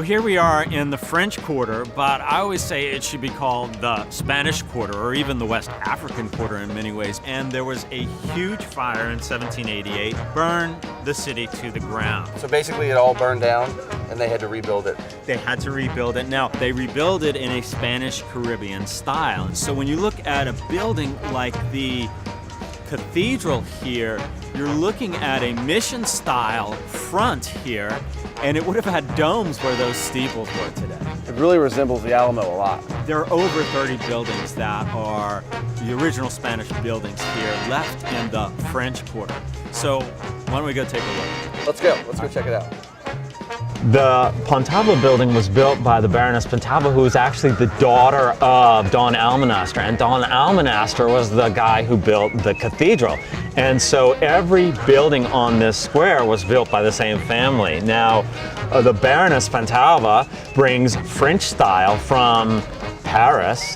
here we are in the French Quarter, but I always say it should be called the Spanish Quarter, or even the West African Quarter in many ways. And there was a huge fire in 1788, burned the city to the ground. So basically it all burned down and they had to rebuild it. They had to rebuild it. Now, they rebuilt it in a Spanish Caribbean style. And so when you look at a building like the cathedral here, you're looking at a mission style front here, and it would have had domes where those steeples were today. It really resembles the Alamo a lot. There are over 30 buildings that are the original Spanish buildings here left in the French Quarter. So why don't we go take a look? Let's go check it out. The Pontalba building was built by the Baroness Pontalba, who was actually the daughter of Don Almonaster. And Don Almonaster was the guy who built the cathedral. And so every building on this square was built by the same family. Now, the Baroness Pontalba brings French style from Paris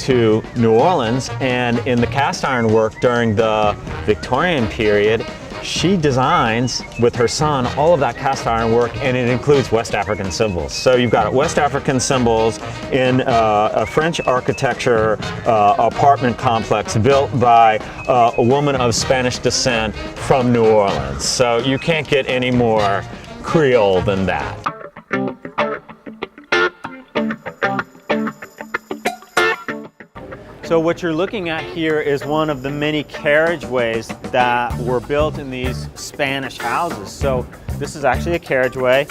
to New Orleans, and in the cast iron work during the Victorian period, she designs, with her son, all of that cast iron work, and it includes West African symbols. So you've got West African symbols in a French architecture apartment complex built by a woman of Spanish descent from New Orleans. So you can't get any more Creole than that. So what you're looking at here is one of the many carriageways that were built in these Spanish houses. So this is actually a carriageway.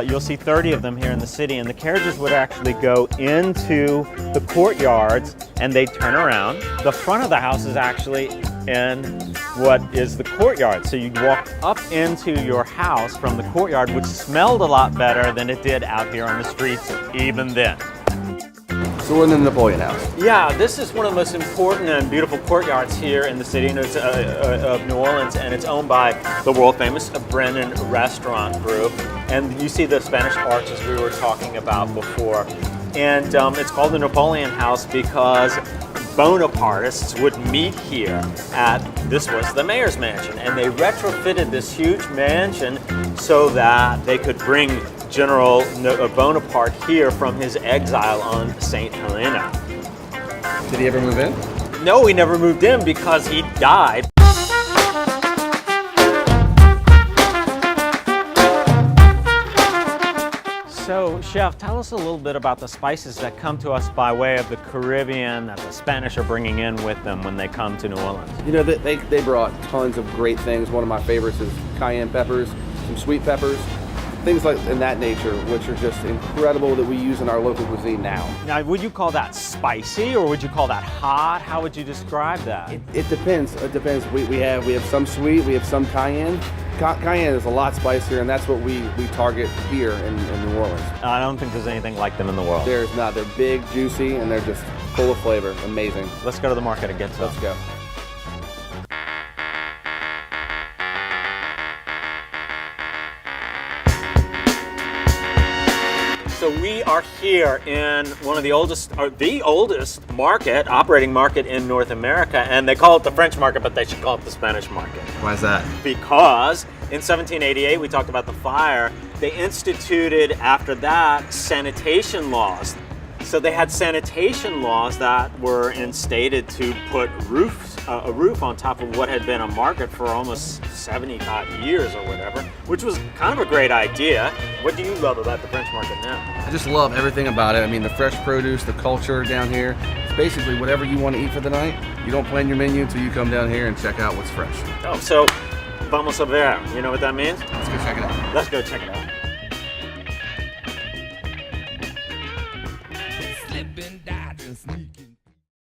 You'll see 30 of them here in the city, and the carriages would actually go into the courtyards and they turn around. The front of the house is actually in what is the courtyard. So you'd walk up into your house from the courtyard, which smelled a lot better than it did out here on the streets even then. So we're in the Napoleon House. Yeah, this is one of the most important and beautiful courtyards here in the city of New Orleans, and it's owned by the world famous Brennan Restaurant Group. And you see the Spanish arches we were talking about before. And it's called the Napoleon House because Bonapartists would meet here at, this was the mayor's mansion, and they retrofitted this huge mansion so that they could bring General Bonaparte here from his exile on St. Helena. Did he ever move in? No, he never moved in because he died. So, Chef, tell us a little bit about the spices that come to us by way of the Caribbean that the Spanish are bringing in with them when they come to New Orleans. You know, they brought tons of great things. One of my favorites is cayenne peppers, some sweet peppers, things like in that nature, which are just incredible that we use in our local cuisine now. Now, would you call that spicy or would you call that hot? How would you describe that? It depends. It depends. We have some sweet, we have some cayenne. Cayenne is a lot spicier, and that's what we target here in New Orleans. I don't think there's anything like them in the world. There's not. They're big, juicy, and they're just full of flavor. Amazing. Let's go to the market and get some. Let's go. So we are here in one of the oldest, or the oldest operating market in North America, and they call it the French market, but they should call it the Spanish market. Why is that? Because in 1788, we talked about the fire, they instituted after that sanitation laws. So they had sanitation laws that were instated to put a roof on top of what had been a market for almost 75 years or whatever, which was kind of a great idea. What do you love about the French market now? I just love everything about it. I mean, the fresh produce, the culture down here. It's basically whatever you want to eat for the night. You don't plan your menu until you come down here and check out what's fresh. Oh, so vamos a ver. You know what that means? Let's go check it out. Let's go check it out.